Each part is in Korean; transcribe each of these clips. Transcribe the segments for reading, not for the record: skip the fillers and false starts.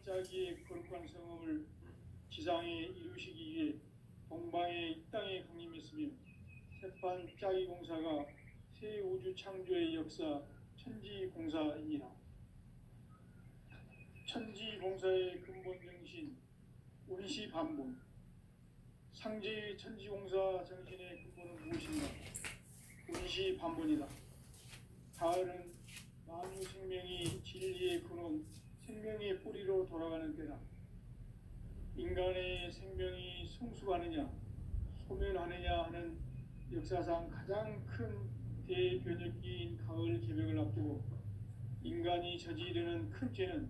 짜기의 거룩한 성업을 지상에 이루시기 위해 동방의 이 땅에 강림했으며 새판 짜기 공사가 새 우주 창조의 역사 천지공사이니라. 천지공사의 근본 정신 운시반본. 상제의 천지공사 정신의 근본은 무엇인가? 운시반본이다. 가을은 만유 생명이 진리의 근원, 생명의 뿌리로 돌아가는 때다. 인간의 생명이 성숙하느냐, 소멸하느냐 하는 역사상 가장 큰 대변혁기인 가을 개벽을 앞두고 인간이 저지르는 큰 죄는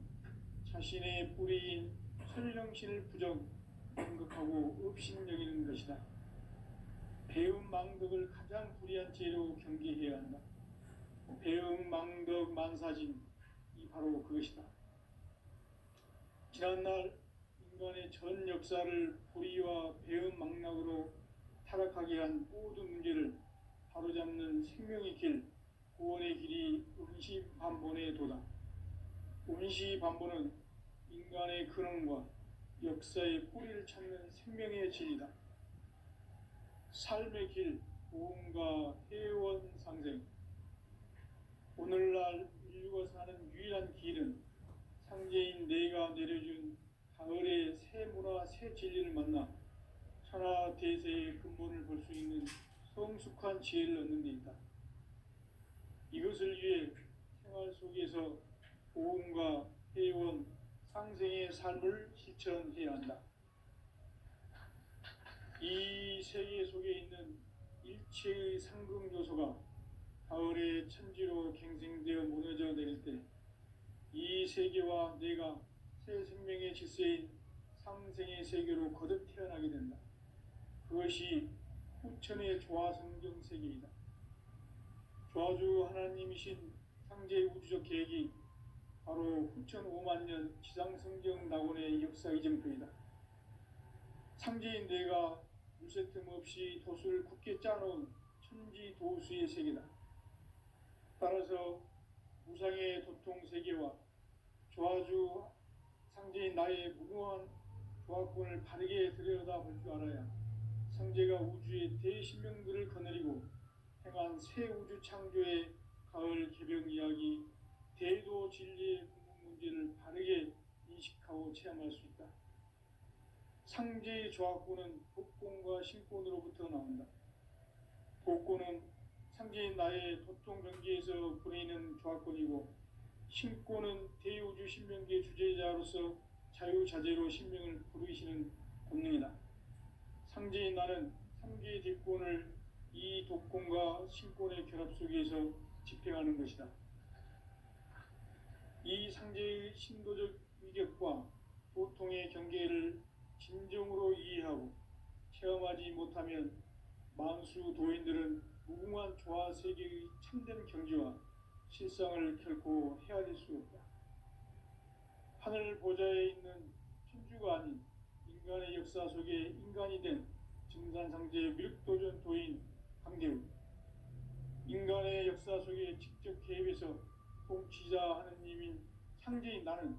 자신의 뿌리인 설령신을 부정하고 업신여기는 것이다. 배은망덕을 가장 불의한 죄로 경계해야 한다. 배은망덕 만사진이 바로 그것이다. 지난날 인간의 전 역사를 불의와 배은망락으로 타락하게 한 모든 문제를 바로잡는 생명의 길, 구원의 길이 운시반본의 도다. 운시반본은 인간의 근원과 역사의 뿌리를 찾는 생명의 진리다. 삶의 길, 보험과 회원상생. 오늘날 인류가 사는 유일한 길은 상제인 내가 내려준 가을의 새 문화, 새 진리를 만나 천하 대세의 근본을 볼 수 있는 성숙한 지혜를 얻는 데 있다. 이것을 위해 생활 속에서 보험과 회원, 상생의 삶을 실천해야 한다. 이 세계 속에 있는 일체의 상금 요소가 가을의 천지로 갱생되어 무너져 내릴 때 이 세계와 내가 새 생명의 질서인 상생의 세계로 거듭 태어나게 된다. 그것이 후천의 조화성경 세계이다. 조화주 하나님이신 상제의 우주적 계획이 바로 후천 5만 년 지상성경 낙원의 역사 이정표이다. 상제인 내가 물새틈 없이 돛을 굳게 짜놓은 천지도수의 세계다. 따라서 무상의 도통 세계와 조화주 상제인 나의 무궁한 조화권을 바르게 들여다볼 줄 알아야 상제가 우주의 대신명들을 거느리고 행한 새 우주 창조의 가을 개벽 이야기, 대도 진리의 근본 문제를 바르게 인식하고 체험할 수 있다. 상제의 조화권은 복권과 신권으로부터 나온다. 복권은 상제인 나의 도통 경계에서 보내는 조화권이고, 신권은 대우주 신명기의 주제자로서 자유자재로 신명을 부르시는 권능이다. 상제인 나는 3개의 뒷권을 이 독권과 신권의 결합 속에서 집행하는 것이다. 이 상제의 신도적 위격과 도통의 경계를 진정으로 이해하고 체험하지 못하면 만수 도인들은 무궁한 조화 세계의 참된 경지와 실상을 결코 헤아릴 수 없다. 하늘 보좌에 있는 천주가 아닌 인간의 역사 속에 인간이 된 증산상제의 미륵도전 도인 강대우, 인간의 역사 속에 직접 개입해서 통치자 하느님인 상제인 나는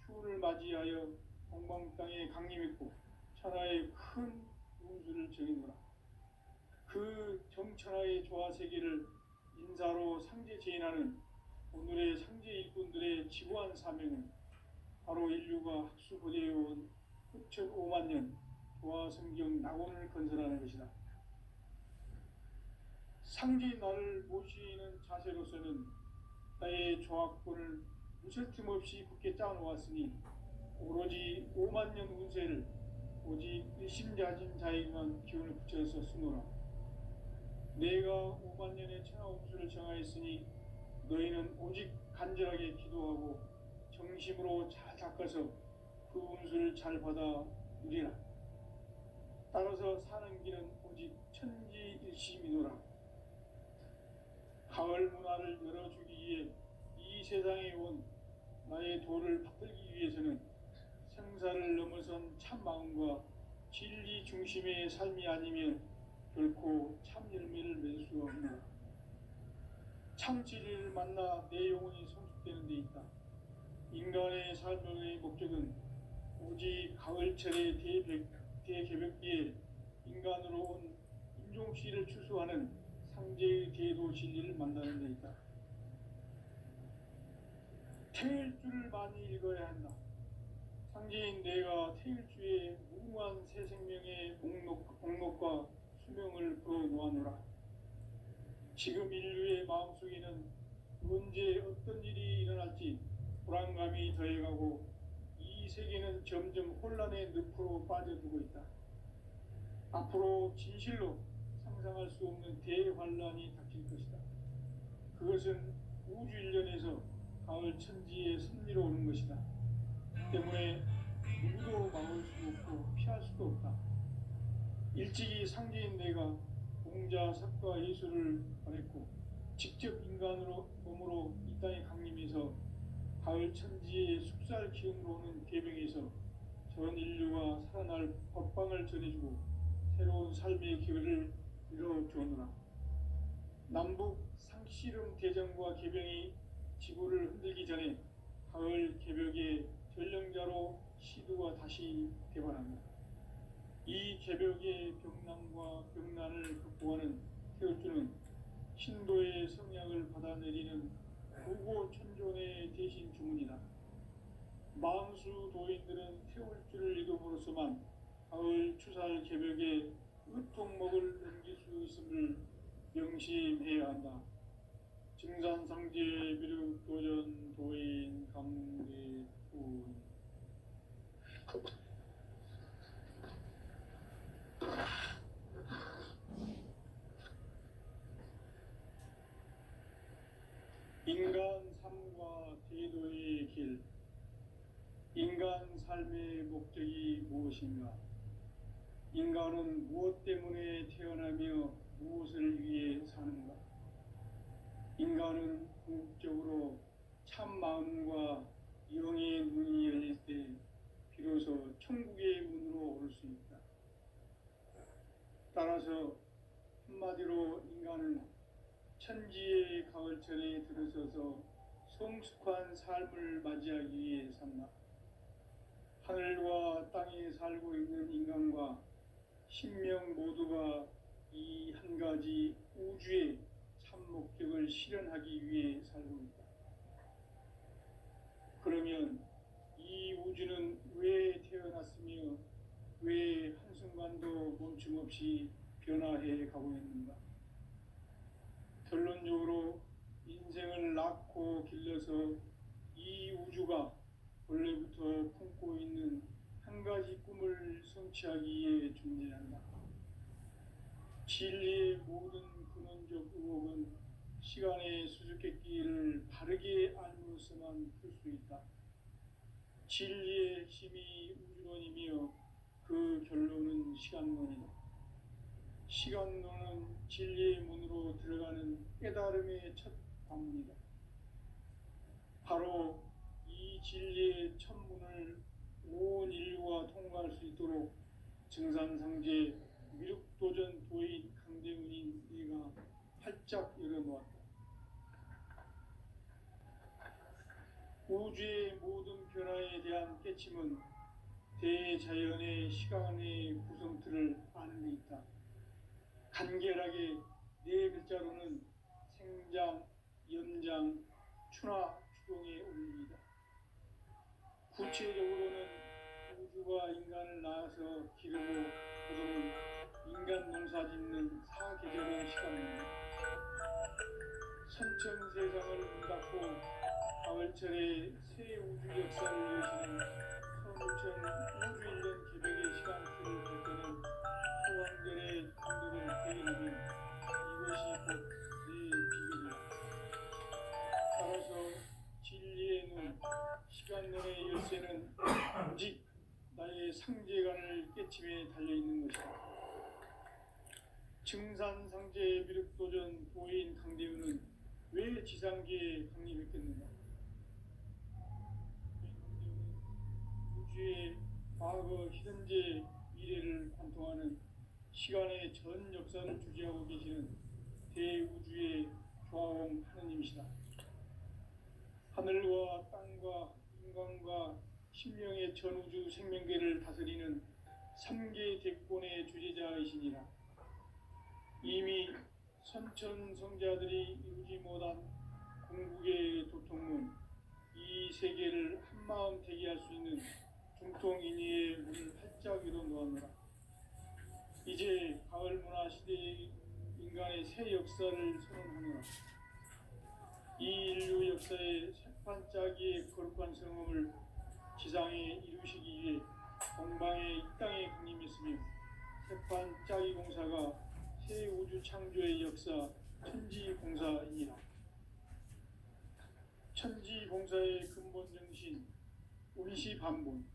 추운을 맞이하여 동방 땅에 강림했고 천하의 큰 운수를 정했노라. 그 정천하의 조화 세계를 인사로 상제 제인하는 오늘의 상제 일꾼들의 지구한 사명은 바로 인류가 학수고대해온 후천 5만 년 조화 성경 낙원을 건설하는 것이다. 상제인 나를 모시는 자세로서는 나의 조화권을 무쇠틈 없이 굳게 짜놓았으니 오로지 5만 년 운세를 오직 일심자진 자에게만 기운을 붙여서 쓰노라. 내가 5만 년의 천하 운수를 정하였으니 너희는 오직 간절하게 기도하고 정심으로 잘 닦아서 그 운수를 잘 받아 누리라. 따라서 사는 길은 오직 천지일심이노라. 가을 문화를 열어주기 위해 이 세상에 온 나의 도를 받들기 위해서는 생사를 넘어선 참 마음과 진리 중심의 삶이 아니면 결코 참 열매를 맺을 수가 없노라. 참 진리를 만나 내 영혼이 성숙되는 데 있다. 인간의 삶의 목적은 오직 가을철의 대개벽기에 인간으로 온 인종씨를 추수하는 상제의 대도 진리를 만나는 데 있다. 태일주를 많이 읽어야 한다. 상제인 내가 태일주의 무궁한 새 생명의 목록과 수명을 풀어놓아노라. 지금 인류의 마음속에는 언제 어떤 일이 일어날지 불안감이 더해가고 이 세계는 점점 혼란의 늪으로 빠져들고 있다. 앞으로 진실로 상상할 수 없는 대환란이 닥칠 것이다. 그것은 우주 일련에서 가을 천지의 섭리로 오는 것이다. 때문에 누구도 막을 수 없고 피할 수도 없다. 일찍이 상제인 내가 공자, 석가, 예수를 보냈고 직접 인간으로 몸으로 이 땅에 강림해서 가을 천지의 숙살 기운으로 오는 계명에서 전 인류가 살아날 법방을 전해주고 새로운 삶의 기회를 이뤄주었노라. 남북 상씨름 대전과 개병이 지구를 흔들기 전에 가을 개벽의 전령자로 시두가 다시 개발한다. 이 개벽의 병남과 병난을 극복하는 태울주는 신도의 성약을 받아내리는 무고 천존의 대신 주문이다. 만수 도인들은 태울주를 읽음으로써만 가을 추살 개벽의 의통목을 넘길 수 있음을 명심해야 한다. 증산상제 비륵 도전 도인 감대 후 인간 삶과 제도의 길. 인간 삶의 목적이 무엇인가? 인간은 무엇 때문에 태어나며 무엇을 위해 사는가? 인간은 궁극적으로 참 마음과 영의 눈이 열릴 때 비로소 천국의 문으로 오를 수 있다. 따라서 한마디로 인간은 천지의 가을철에 들어서서 성숙한 삶을 맞이하기 위해 산다. 하늘과 땅에 살고 있는 인간과 신명 모두가 이 한 가지 우주의 참 목적을 실현하기 위해 살고 있다. 그러면 이 우주는 왜 태어났으며 왜 한순간도 멈춤없이 변화해 가고 있는가? 결론적으로 인생을 낳고 길러서 이 우주가 원래부터 품고 있는 한 가지 꿈을 성취하기 위해 존재한다. 진리의 모든 근원적 의혹은 시간의 수수께끼를 바르게 알므로서만 풀 수 있다. 진리의 핵심이 우주론이며 그 결론은 시간론이다. 시간론은 진리의 문으로 들어가는 깨달음의 첫 관문이다. 바로 이 진리의 첫 문을 온 인류가 통과할 수 있도록 증산상제 미륵도전 도인 강대훈인 내가 활짝 열어놓았다. 우주의 모든 변화에 대한 깨침은 대자연의 시간의 구성틀을 아는 데 있다. 간결하게 네 글자로는 생장, 연장, 추나 추동의 원리이다. 구체적으로는 우주가 인간을 낳아서 기르고 거두는 인간 농사 짓는 사계절의 시간입니다. 선천 세상을 문 닫고 가을철에 새 우주 역사를 여시는 선천 우주 일년 개벽의 시간틀을 볼 때는 소왕들의 감독을 대리하면 이것이 곧 내 비결이다. 따라서 진리의 눈, 시간론의 열쇠는 오직 나의 상제관을 깨침에 달려있는 것이다. 증산상제 미륵도전 도인 강대훈은 왜 지상계에 강림했겠는가? 우주의 과거, 현재, 미래를 관통하는 시간의 전 역사를 주재하고 계시는 대우주의 조화홍 하느님이시다. 하늘과 땅과 인간과 신령의 전우주 생명계를 다스리는 3계 대권의 주제자이시니라. 이미 선천성자들이 이루지 못한 궁극의 도통문, 이 세계를 한마음 되게 할 수 있는 중통인의의 문을 활짝 열어 놓았노라. 이제 가을 문화 시대의 인간의 새 역사를 선언하노라. 이 인류 역사의 새판짜기의 거룩한 성험을 지상에 이루시기 위해 동방의 이 땅에 강림했으며, 새판짜기 공사가 새 우주 창조의 역사 천지공사이니라. 천지공사의 근본 정신 운시반본.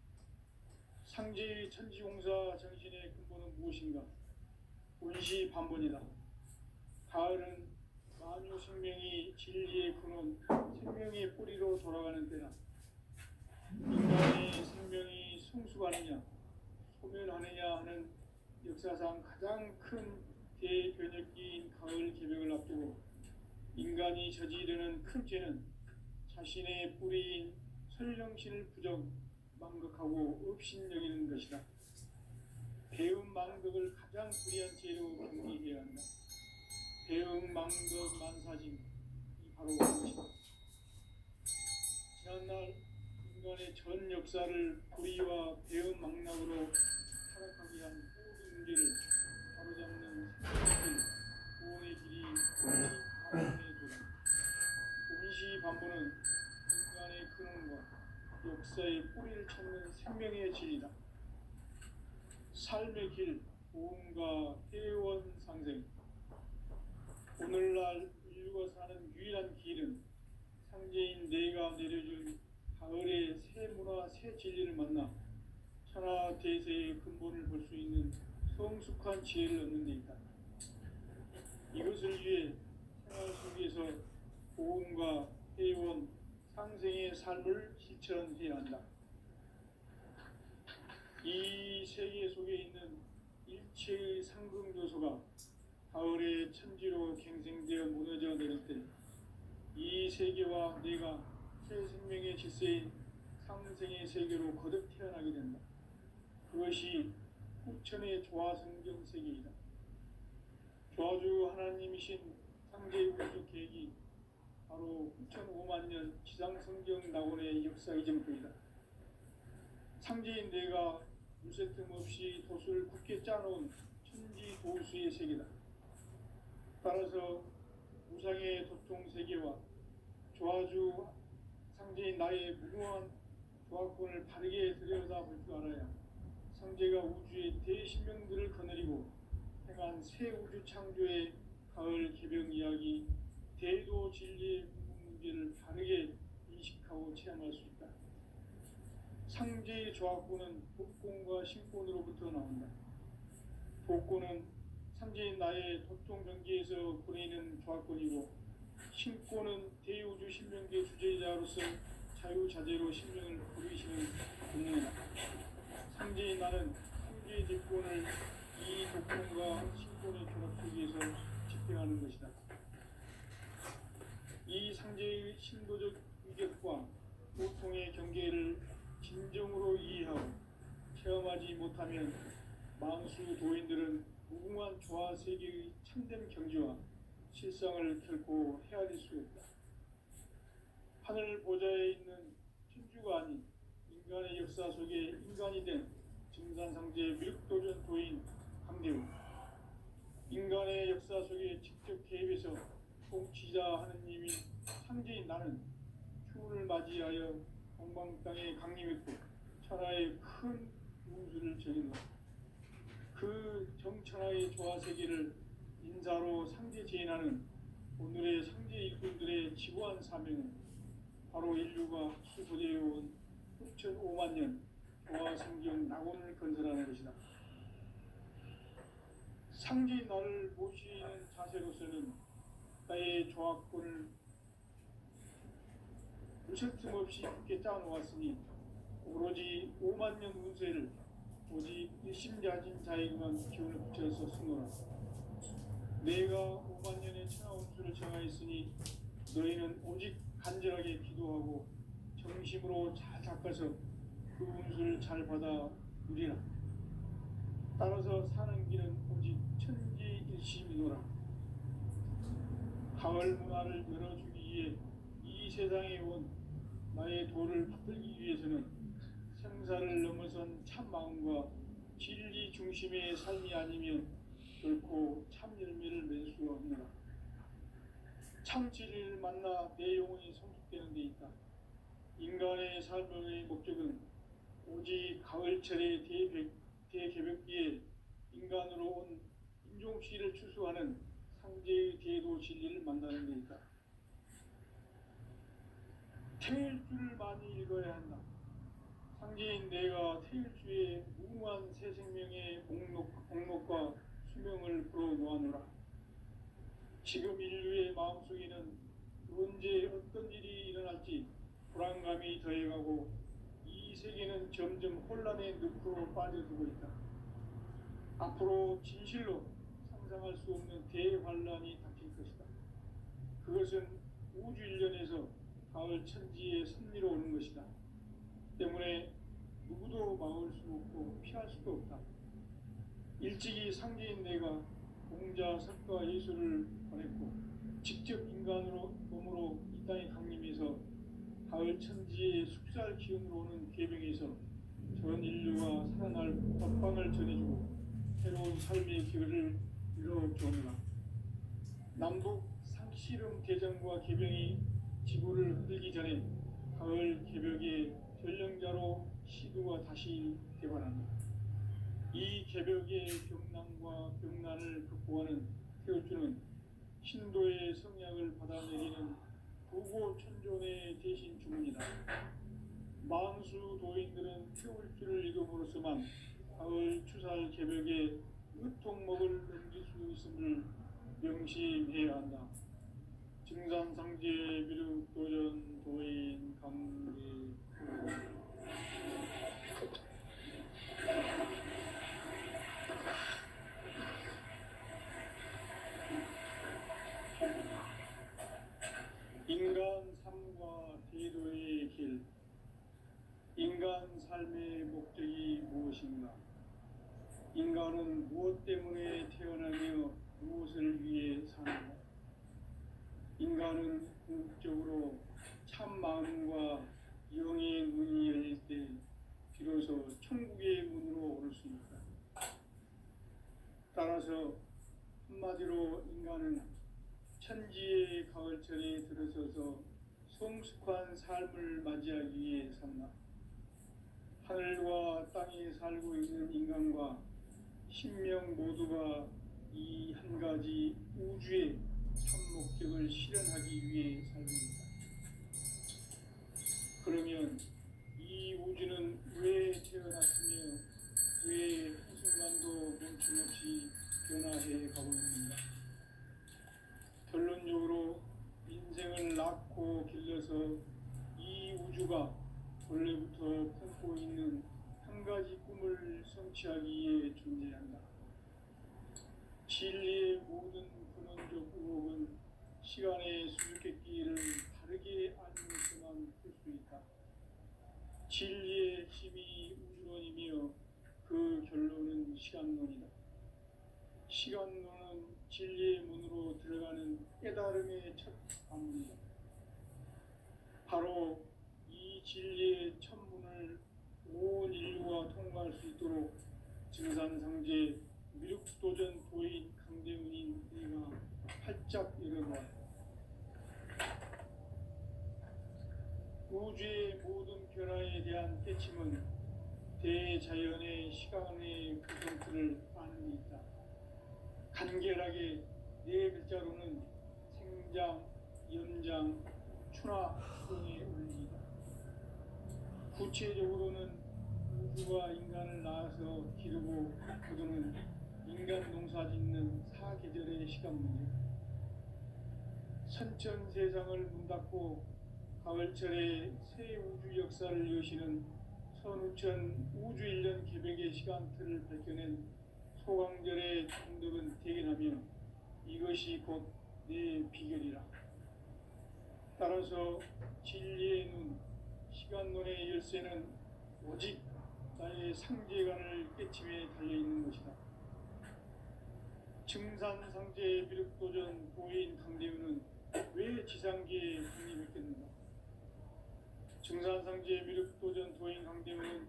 상제의 천지공사 정신의 근본은 무엇인가? 운시반본이다. 가을은 만유 생명이 진리의 근원, 생명의 뿌리로 돌아가는 때다. 인간의 생명이 성숙하느냐 소멸하느냐 하는 역사상 가장 큰 대변혁기인 가을 개벽을 앞두고 인간이 저지르는 큰 죄는 자신의 뿌리인 설령신을 부정 망극하고 업신여기는 것이다. 배음 망극을 가장 불의한 죄로 경계해야 한다. 배음 망극 만사진, 이 바로 그것이다. 지난날 인간의 전 역사를 불의와 배음 망락으로 타락하게 한 모든 문제를 바로잡는 생명의 길, 구원의 길이 운시반본의 도다. 운시반본은 인간의 근원과 역사의 뿌리를 찾는 생명의 진리다. 삶의 길, 보험과 회원 상생. 오늘날 인류가 사는 유일한 길은 상제인 내가 내려준 가을의 새 문화, 새 진리를 만나 천하 대세의 근본을 볼 수 있는 성숙한 지혜를 얻는 데 있다. 이것을 위해 생활 속에서 보험과 회원, 상생의 삶을 실천해야 한다. 이 세계 속에 있는 일체의 상승 요소가 가을의 천지로 갱생되어 무너져 내릴 때 이 세계와 내가 새 생명의 질서인 상생의 세계로 거듭 태어나게 된다. 그것이 후천의 조화성경 세계이다. 조화주 하나님이신 상제 우주 계획이 바로 후천 5만 년 지상성경 낙원의 역사 이전부이다. 상제인 내가 물새 틈 없이 도수를 굳게 짜놓은 천지 도수의 세계다. 따라서 우상의 도통 세계와 조화주 상제인 나의 무궁한 조화권을 바르게 들여다볼 줄 알아야 상제가 우주의 대신명들을 거느리고 행한 새 우주 창조의 가을 개벽 이야기, 대도 진리의 문제를 바르게 인식하고 체험할 수 있다. 상제의 조화권은 복권과 신권으로부터 나온다. 복권은 상제인 나의 도통 경계에서 보내는 조화권이고, 신권은 대우주 신명계 주제자로서 자유자재로 신명을 부르시는 본능이다. 상제인 나는 상제의 대권을 이 독권과 신권의 결합 속에서 집행하는 것이다. 이 상제의 신도적 위격과 보통의 경계를 진정으로 이해하고 체험하지 못하면 망수 도인들은 무궁한 조화 세계의 참된 경지와 실상을 결코 헤아릴 수 없다. 하늘 보좌에 있는 천주가 아닌 인간의 역사 속에 인간이 된 증산상제 밀도전 도인 강대우, 인간의 역사 속에 직접 개입해서 통치자 하느님인 상제인 나는 추운을 맞이하여 동방 땅에 강림했고 천하의 큰 운수를 정했노라. 그 정천하의 조화 세계를 인사로 상제 제인하는 오늘의 상제 일꾼들의 지구한 사명은 바로 인류가 수소되어온 후천 5만 년 조화 성경 낙원을 건설하는 것이다. 상제인 나를 모시는 자세로서는 나의 조화권을 무쇠틈 없이 굳게 짜놓았으니 오로지 5만 년 운세를 오직 일심자진 자에게만 기운을 붙여서 쓰노라. 내가 5만 년의 천하 운수를 정하였으니 너희는 오직 간절하게 기도하고 정심으로 잘 닦아서 그 운수를 잘 받아 누리라. 따라서 사는 길은 오직 천지일심이노라. 가을 문화를 열어주기 위해 이 세상에 온 나의 도를 받들기 위해서는 생사를 넘어선 참 마음과 진리 중심의 삶이 아니면 결코 참 열매를 맺을 수 없노라. 참 진리를 만나 내 영혼이 성숙되는 데 있다. 인간의 삶의 목적은 오직 가을철의 대개벽기에 인간으로 온 인종시를 추수하는 상제의 대도 진리를 만나는 데 있다. 태일주를 많이 읽어야 한다. 상제인 내가 태일주의 무궁한 새 생명의 목록과 수명을 불어놓아노라. 지금 인류의 마음속에는 언제 어떤 일이 일어날지 불안감이 더해가고 이 세계는 점점 혼란의 늪으로 빠져들고 있다. 앞으로 진실로 상상할 수 없는 대환란이 닥칠 것이다. 그것은 우주 일련에서 가을 천지의 섭리로 오는 것이다. 때문에 누구도 막을 수 없고 피할 수도 없다. 일찍이 상제인 내가 공자, 석가, 예수를 보냈고 직접 인간으로 몸으로 이 땅에 강림해서 가을 천지의 숙살 기운으로 오는 계명에서 전 인류가 살아날 법방을 전해주고 새로운 삶의 길을 이뤄주오노라. 남북 상씨름 대전과 개병이 지구를 흔들기 전에 가을 개벽의 전령자로 시두가 다시 개발한다. 이 개벽의 경난과 병난을 극복하는 태울주는 신도의 성약을 받아내리는 부고천존의 대신 주문이다. 만수 도인들은 태울주를 읽음으로써만 가을 추살 개벽의 의통목을 넘길 수 있음을 명심해야 한다. 증산상제 미륵도전 도인 강계 인간 삶과 대도의 길. 인간 삶의 목적이 무엇인가? 인간은 무엇 때문에 태어나며 무엇을 위해 사는가? 인간은 궁극적으로 참 마음과 영의 문이 열릴 때 비로소 천국의 문으로 오를 수 있다. 따라서 한마디로 인간은 천지의 가을철에 들어서서 성숙한 삶을 맞이하기 위해 산다. 하늘과 땅에 살고 있는 인간과 신명 모두가 이 한 가지 우주의 참 목적을 실현하기 위해 살고 있다. 그러면 이 우주는 왜 태어났으며 왜 한순간도 멈춤없이 변화해 가고 있는가? 결론적으로 인생을 낳고 길러서 이 우주가 원래부터 품고 있는 한 가지 꿈을 성취하기 위해 존재한다. 진리의 모든 근원적 의혹은 시간의 수수께끼를 다르게 알면서만 풀 수 있다. 진리의 힘이 우주론이며 그 결론은 시간론이다. 시간론은 진리의 문으로 들어가는 깨달음의 첫 관문이다. 바로 이 진리의 첫 문을 온 인류가 통과할 수 있도록 증산상제 미륵도전 도인 강대훈인 내가 활짝 열어놓았다. 우주의 모든 변화에 대한 깨침은 대자연의 시간의 구성틀을 아는 데 있다. 간결하게 네 글자로는 생장, 연장, 추나 수동의 원리이다. 구체적으로는 우주가 인간을 낳아서 기르고 거두는 인간 농사 짓는 사계절의 시간 문제. 선천 세상을 문 닫고 가을철에 새 우주 역사를 여시는 선우천 우주 1년 개벽의 시간틀을 밝혀낸 소강절의 총독은 대견하며 이것이 곧 내 비결이라. 따라서 진리의 눈, 시간론의 열쇠는 오직 나의 상제관을 깨침에 달려있는 것이다. 증산상제 미륵도전 도인 강대우는 왜 지상계에 강림했겠는가? 증산상제 미륵도전 도인 강대우는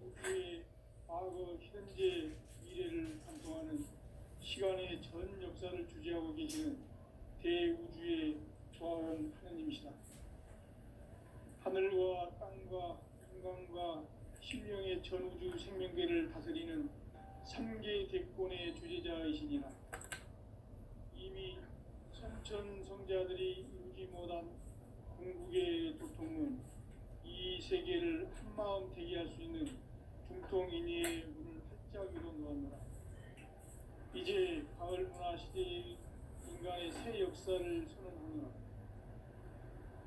우주의 과거, 현재, 미래를 관통하는 시간의 전 역사를 주재하고 계시는 대우주의 조화원 하느님이시다. 하늘과 땅과 인간과 신령의 전우주 생명계를 다스리는 삼계 대권의 주재자이시니라. 이미 선천성자들이 이루지 못한 궁극의 도통은 이 세계를 한마음 대기할 수 있는 중통인의의 문을 활짝 열어 놓았노라. 이제 가을 문화 시대의 인간의 새 역사를 선언하노라.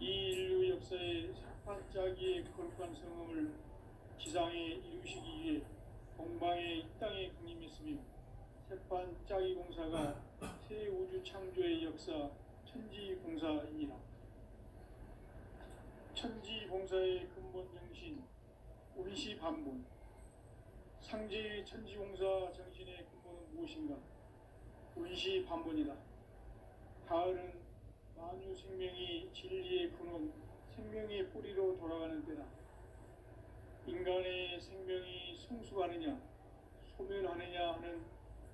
이 인류 역사의 반짝이의 거룩한 성음을 지상에 이루시기 위해 공방에 이 땅에 강림했으며 새반짝이 공사가 새 우주 창조의 역사 천지공사이니라. 천지공사의 근본 정신 운시반본. 상제의 천지공사 정신의 근본은 무엇인가? 운시반본이다. 가을은 만유 생명이 진리의 근원, 생명의 뿌리로 돌아가는 때다. 인간의 생명이 성숙하느냐, 소멸하느냐 하는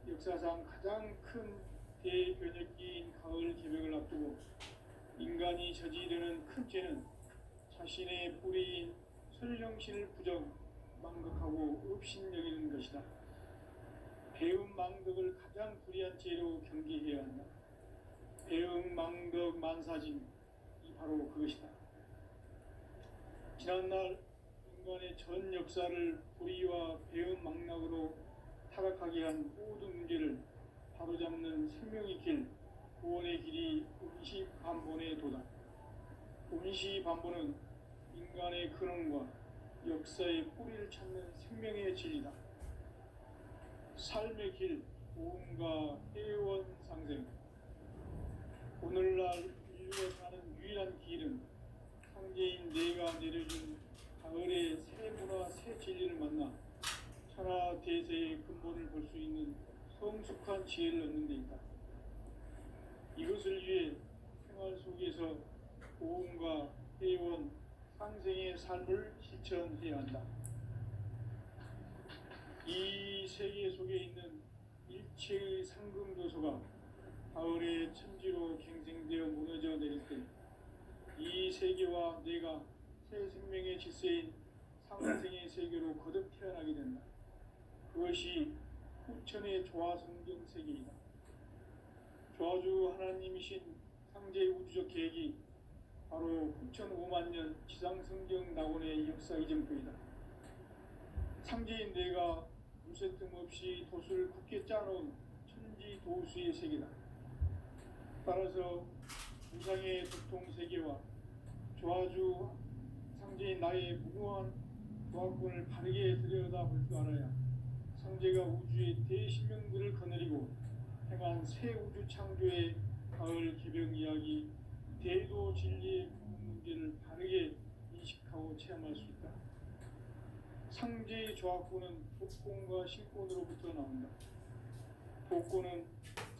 역사상 가장 큰 대변혁기인 가을 개벽을 앞두고 인간이 저지르는 큰 죄는 자신의 뿌리인 설령신을 부정, 망극하고 업신여기는 것이다. 배음 망덕을 가장 불의한 죄로 경계해야 한다. 배음 망덕 만사진, 이 바로 그것이다. 지난날 인간의 전 역사를 불의와 배음 망락으로 타락하게 한 모든 문제를 바로잡는 생명의 길, 구원의 길이 운시반본의 도다. 운시반본은 인간의 근원과 역사의 뿌리를 찾는 생명의 진리다. 삶의 길, 고음과 회원 상생. 오늘날 인류가 사는 유일한 길은 상제인 내가 내려준 가을의 새 문화, 새 진리를 만나 천하 대세의 근본을 볼 수 있는 성숙한 지혜를 얻는 데 있다. 이것을 위해 생활 속에서 고음과 회원, 상생의 삶을 실천해야 한다. 이 세계 속에 있는 일체의 상금도서가 가을의 천지로 갱생되어 무너져 내릴 때 이 세계와 내가 새 생명의 질서인 상생의 세계로 거듭 태어나게 된다. 그것이 후천의 조화성경 세계이다. 조화주 하나님이신 상제의 우주적 계획이 바로 후천 5만년 지상성경 낙원의 역사 이전부이다. 상제인 내가 무쇠뜸 없이 도수를 굳게 짜놓은 천지도수의 세계다. 따라서 무상의 도통세계와 조화주 상제인 나의 무궁한 조화권을 바르게 들여다볼 줄 알아야 상제가 우주의 대신명들을 거느리고 행한 새 우주 창조의 가을 개벽 이야기, 대도 진리의 문제를 바르게 인식하고 체험할 수 있다. 상제의 조화권은 도권과 신권으로부터 나온다. 도권은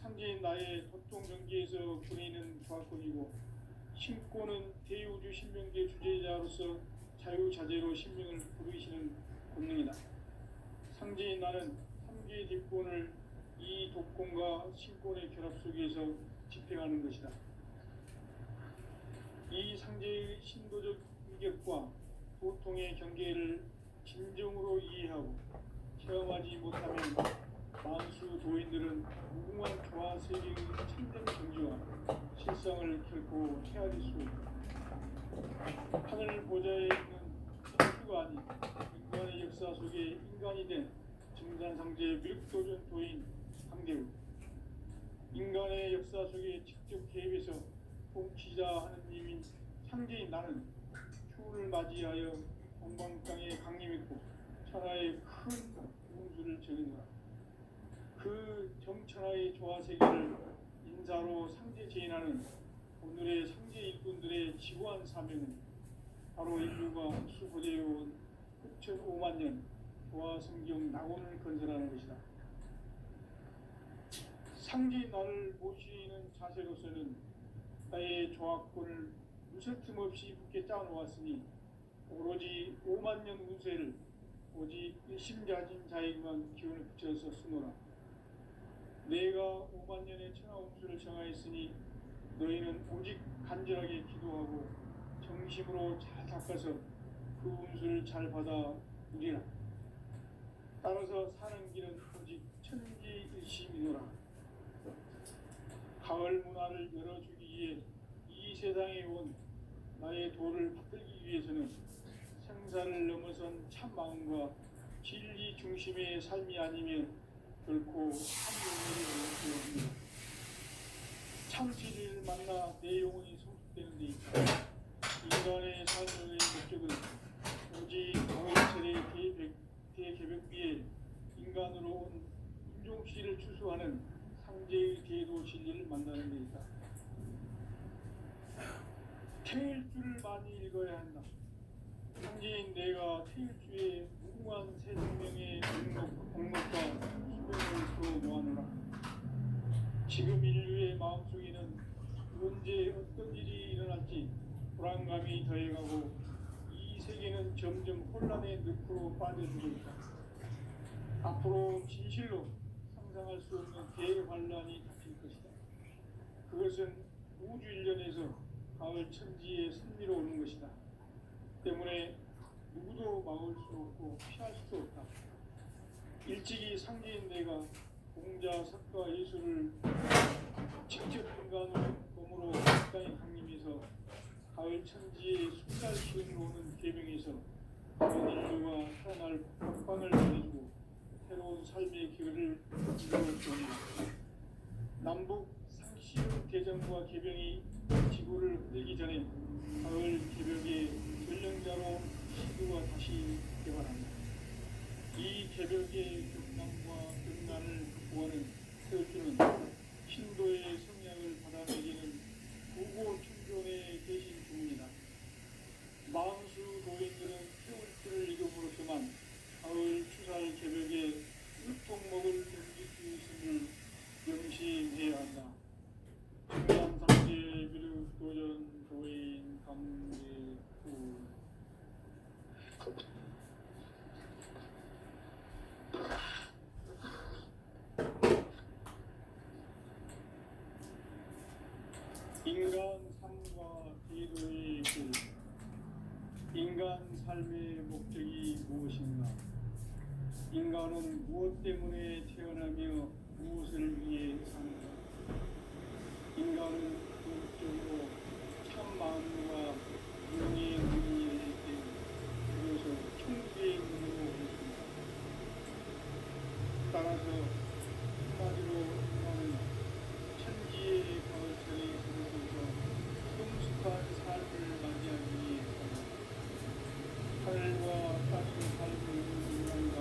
상제인 나의 도통경계에서 부리는 조화권이고, 신권은 대우주 신명계 주제자로서 자유자재로 신명을 부르시는 권능이다. 상제인 나는 3개의 뒷권을 이 도권과 신권의 결합 속에서 집행하는 것이다. 이 상제의 신도적 위격과 도통의 경계를 진정으로 이해하고 체험하지 못하면 만수 도인들은 무궁한 조화 세계의 참된 경지와 실상을 결코 헤아릴 수 없다. 하늘 보좌에 있는 천주가 아닌 인간의 역사 속에 인간이 된 증산상제 미륵도전 도인 강대우. 인간의 역사 속에 직접 개입해서 통치자 하느님인 상제인 나는 추운을 맞이하여 동방 땅에 강림했고 천하의 큰 운수를 정했노라. 그 정천하의 조화세계를 인사로 상제 제인하는 오늘의 상제 일꾼들의 지구한 사명은 바로 인류가 수고되어 온 6,5만 년 부와 성경 낙원을 건설하는 것이다. 상제인 나를 모시는 자세로서는 나의 조합권을 무쇠틈 없이 굳게 짜놓았으니 오로지 5만 년 운세를 오직 일심가진 자에게만 기운을 붙여서 쓰노라. 내가 5만 년의 천하 운수를 정하였으니 너희는 오직 간절하게 기도하고 정심으로 잘 닦아서 그 운수를 잘 받아 누리라. 따라서 사는 길은 오직 천지일심이노라. 가을 문화를 열어주기 위해 이 세상에 온 나의 도를 받들기 위해서는 생사를 넘어선 참 마음과 진리 중심의 삶이 아니면 결코 참용을 얻을 수 없습니다. 참 진리를 만나 내 영혼이 성숙되는 데 있다. 인간의 삶의 목적은 오직 가을철의 대개벽비에 인간으로 온 인종씨를 추수하는 상제의 대도 진리를 만나는 데 있다. 태일주를 많이 읽어야 한다. 상제인 내가 태일주의 무궁한 새 생명의 목록과 수명을 서로 모아놓으라. 지금 인류의 마음속에는 언제 어떤 일이 일어날지 불안감이 더해가고 이 세계는 점점 혼란의 늪으로 빠져들고 있다. 앞으로 진실로 상상할 수 없는 대환란이 닥칠 것이다. 그것은 우주 일련에서 가을 천지에 승리로 오는 것이다. 때문에 누구도 막을 수 없고 피할 수도 없다. 일찍이 상제인 내가 공자, 석가, 예술을 직접 인간으로 몸으로 땅에 강림해서 가을 천지에 숫살 시험으로 오는 계명에서 온 인류가 살아날 각방을 전해주고 새로운 삶의 기회를 이루어줍니다. 남북 상시의 대전과 개병이 지구를 흔들기 전에 가을 개벽의 전령자로 시구가 다시 개발합니다. 이 개벽의 격난과 격난을 극복하는 태울주는 신도의 성향을 받아내기는 구고 충존의 대신 주문이다. 망수 도인들은 태울주를 이름으로서만 가을 추살 개벽의 윗동목을 넘길 수 있음을 명심해야 한다. 중간상제 비륵 도전 도인 강제구 인간 삶과 기도의 길. 인간 삶의 목적이 무엇인가? 인간은 무엇 때문에 태어나며 무엇을 위해 사는가? 인간은 궁극적으로 참 마음과 영의 문이 열릴 때 비로소 천국의 문으로 오겠습니다. 따라서 한마디로 인간은 천지의 가을철에 들어서서 성숙한 삶을 맞이하기 위해 하늘과 땅을 살고 있는 인간과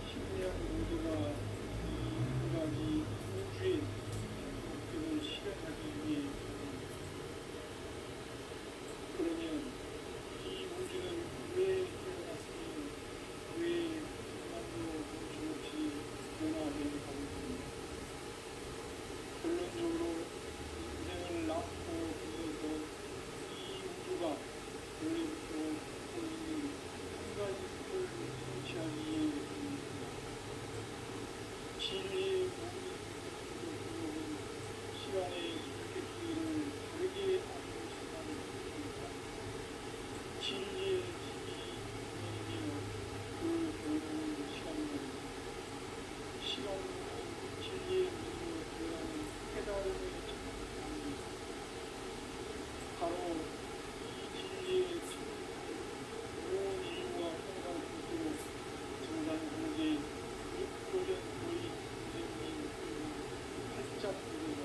식량 모두가 이 두 가지 우주의 목적을 실현하기 위해 그러면 이 우주는 왜 태어났으며 왜 하나도 정신없이 변화되어 가고 있습니까? 결론적으로 인생을 낳고 죽어서 이 우주가 원래부터 있는 한 가지 뜻을 성취하기 위해 있습니다. 진리의 모든 부분은 시간의 수수께끼를 다르게 알고 싶다는 것입니다. 진리의 집이 있으며 그 결국은 시간입니다. 시간은 진리의 문으로 들어가는 깨달음의 첫입니다. 바로 이 진리의 온 인류와 평강 국수로 정상공제 육도전 거의 선생님 활짝 들어가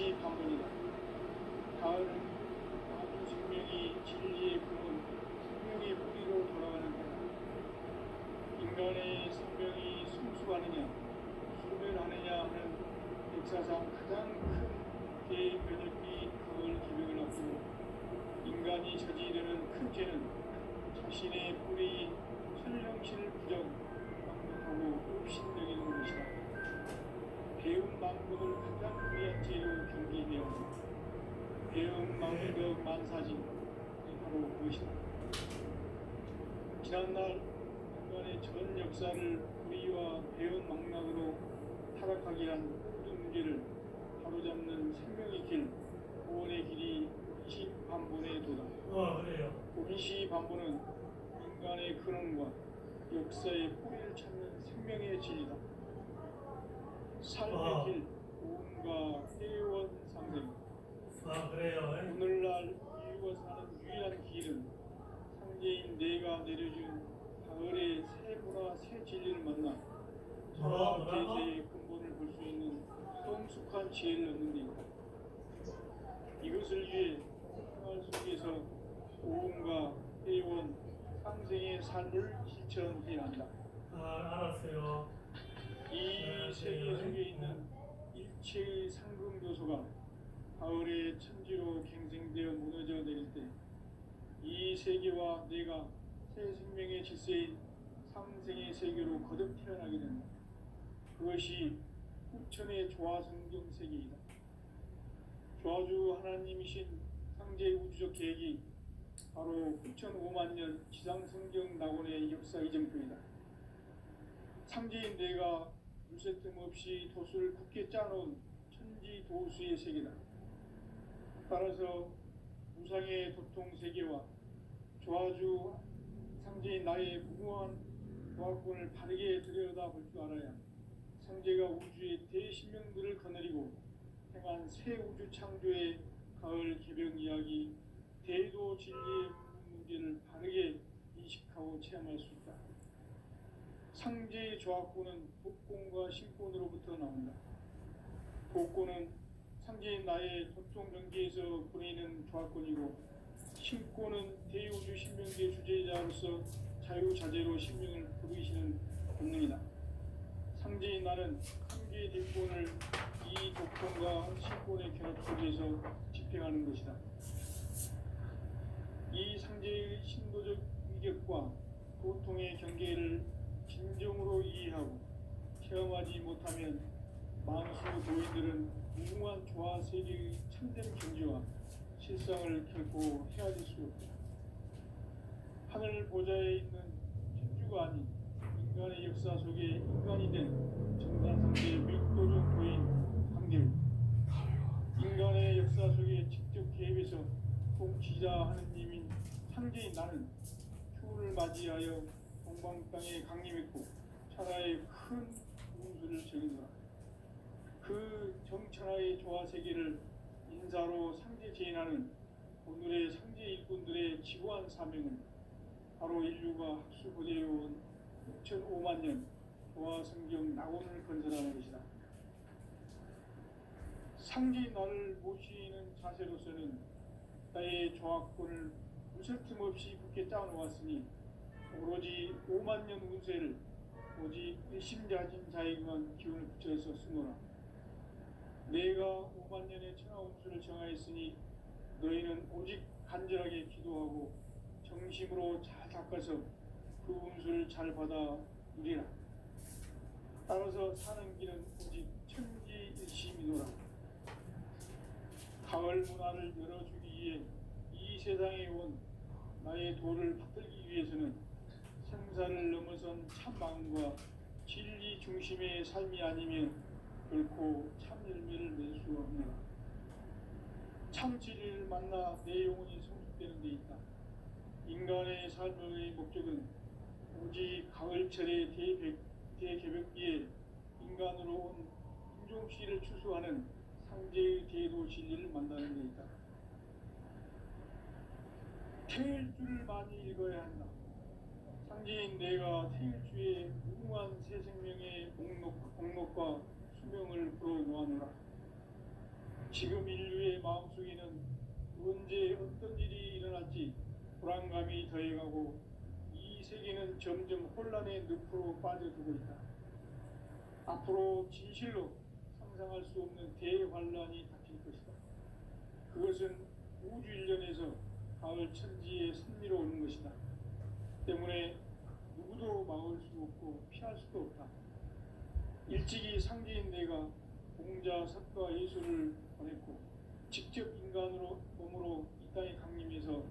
공시 반문이다. 가을은 아주 생명이 진리의 근원, 생명의 뿌리로 돌아가는 때다. 인간의 생명이 성숙하느냐, 소멸하느냐 하는 역사상 가장 큰 대변혁이 가을 기병을 앞두고 인간이 저지르는 큰 죄는 자신의 뿌리 설령실 부정, 막막하고 없신여기는 것이다. 배움 망덕을 가장 위한 죄로 경계되어 배움 망덕 만사진 바로 그것이다. 지난날 인간의 전 역사를 불의와 배움 망락으로 타락하게 한 모든 문제를 바로잡는 생명의 길, 구원의 길이 공시반본의 도다. 그래요. 공시반본은 인간의 근원과 역사의 뿌리를 찾는 생명의 진리다. 삶의 길, 고음과 회원 상생. 그래요. 오늘날 인류가 사는 유일한 길은 상제인 내가 내려준 가을의 새 문화, 새 진리를 만나 천하 대세의 근본을 볼 수 있는 성숙한 지혜를 얻는 데이다. 이것을 위해 생활 속에서 고음과 회원, 상생의 삶을 실천해야 한다. 알았어요. 이 세계 속에 있는 일체의 상금 요소가 가을의 천지로 갱생되어 무너져 내릴 때 이 세계와 내가 새 생명의 질서인 상생의 세계로 거듭 태어나게 된다. 그것이 후천의 조화성경 세계이다. 조화주 하나님이신 상제 우주적 계획이 바로 후천 5만 년 지상성경 낙원의 역사 이전표이다. 상제인 내가 물새틈 없이 도수를 굳게 짜놓은 천지 도수의 세계다. 따라서 무상의 도통 세계와 조화주 상제인 나의 무궁한 조화권을 바르게 들여다볼 줄 알아야 상제가 우주의 대신명들을 거느리고 행한 새 우주 창조의 가을 개병 이야기, 대도 진리의 문제를 바르게 인식하고 체험할 수 있다. 상제의 조화권은 복권과 신권으로부터 나온다. 복권은 상제인 나의 도통 경계에서 보내는 조화권이고, 신권은 대우주 신명계 주제자로서 자유자재로 신명을 부르시는 본능이다. 상제인 나는 한계의 대권을 이 도통과 신권의 결합 속에서 집행하는 것이다. 이 상제의 신도적 위격과 도통의 경계를 진정으로 이해하고 체험하지 못하면 만수 도인들은 무궁한 조화 세계의 참된 경지와 실상을 결코 헤아릴 수 없다. 하늘 보좌에 있는 천주가 아닌 인간의 역사 속에 인간이 된 정산상제의 밀도적 도인 황대우, 인간의 역사 속에 직접 개입해서 통치자 하느님인 상제인 나는 휴를 맞이하여 동방 땅에 강림했고 천하의 큰 운수를 적인노라. 그 정천하의 조화 세계를 인사로 상제 제인하는 오늘의 상제 일꾼들의 지고한 사명은 바로 인류가 학수고대해온 6,5만 년 조화 성경 낙원을 건설하는 것이다. 상제인 나를 모시는 자세로서는 나의 조화권을 무설틈 없이 굳게 짜놓았으니 오로지 5만 년 운세를 오직 일심자진 자에게만 기운을 붙여서 쓰노라. 내가 5만 년의 천하 운수를 정하였으니 너희는 오직 간절하게 기도하고 정심으로 잘 닦아서 그 운수를 잘 받아 누리라. 따라서 사는 길은 오직 천지일심이노라. 가을 문화를 열어주기 위해 이 세상에 온 나의 도를 받들기 위해서는 생사를 넘어선 참 마음과 진리 중심의 삶이 아니면 결코 참 열매를 낼 수 없노라. 참 진리를 만나 내 영혼이 성숙되는 데 있다. 인간의 삶의 목적은 오직 가을철의 대개벽기에 인간으로 온 인종씨를 추수하는 상제의 대도 진리를 만나는 데 있다. 태일주를 많이 읽어야 한다. 상제인 내가 태일주의 무궁한 새 생명의 목록과 수명을 풀어놓아노라. 지금 인류의 마음속에는 언제 어떤 일이 일어날지 불안감이 더해가고 이 세계는 점점 혼란의 늪으로 빠져들고 있다. 앞으로 진실로 상상할 수 없는 대환란이 닥칠 것이다. 그것은 우주 일련에서 가을 천지의 선미로 오는 것이다. 때문에 누구도 막을 수 없고 피할 수도 없다. 일찍이 상제인 내가 공자, 석가, 예수를 보냈고 직접 인간으로 몸으로 이 땅에 강림해서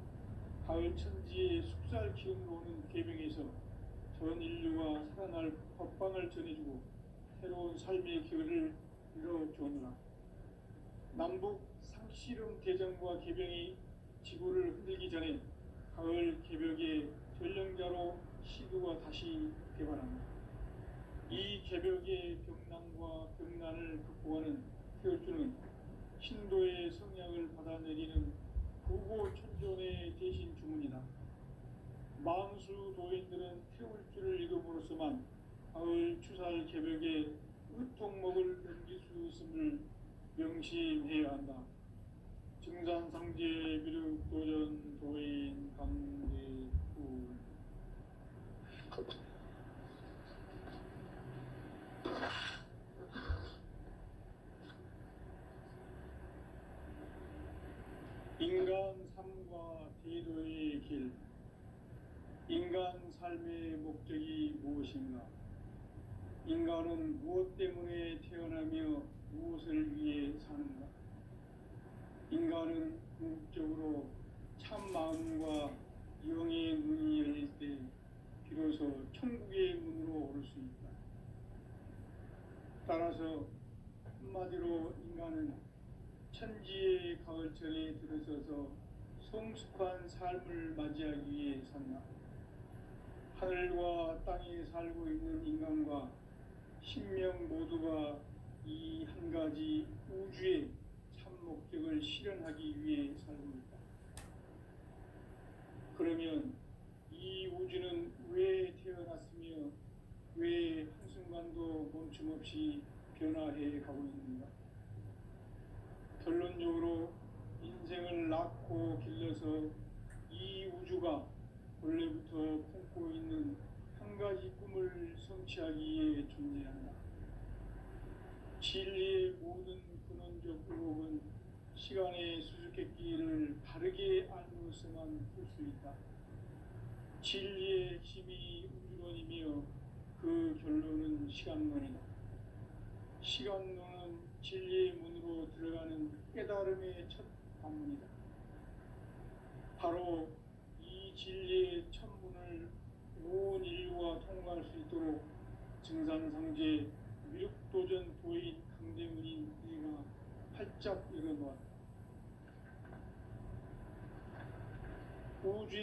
가을 천지의 숙살 기운으로 오는 계명에서 전 인류가 살아날 법방을 전해주고 새로운 삶의 길을 열어주었노라. 남북 상씨름 대전과 개병이 지구를 흔들기 전에 가을 개벽의 전령자로 시도가 다시 개발한다. 이 개벽의 병난과 병난을 극복하는 태울주는 신도의 성약을 받아내리는 부고천존의 대신 주문이다. 만수 도인들은 태울주를 읽음으로써만 가을 추살 개벽의 의통목을 넘길 수 있음을 명심해야 한다. 증산상제 미륵도전 도인 강대구. 인간 삶과 대도의 길. 인간 삶의 목적이 무엇인가? 인간은 무엇 때문에 태어나며 무엇을 위해 사는가? 인간은 궁극적으로 참 마음과 영의 문이 열릴 때 비로소 천국의 문으로 오를 수 있다. 따라서 한마디로 인간은 천지의 가을철에 들어서서 성숙한 삶을 맞이하기 위해 산다. 하늘과 땅에 살고 있는 인간과 신명 모두가 이 한 가지 우주의 참 목적을 실현하기 위해 살고 있다. 그러면 이 우주는 왜 태어났으며 왜 한순간도 멈춤없이 변화해 가고 있는가? 결론적으로 인생을 낳고 길러서 이 우주가 원래부터 품고 있는 한 가지 꿈을 성취하기 위해 존재한다. 진리의 모든 근원적 의혹은 시간의 수수께끼를 바르게 알므로서만 풀 수 있다. 진리의 핵심이 우주론이며 그 결론은 시간론이다. 시간론은 진리의 문으로 들어가는 깨달음의 첫 관문이다. 바로 이 진리의 천문을 온 인류가 통과할 수 있도록 증산상제 미륵도전 도인 강대문인 내가 활짝 열어놓았다. 우주의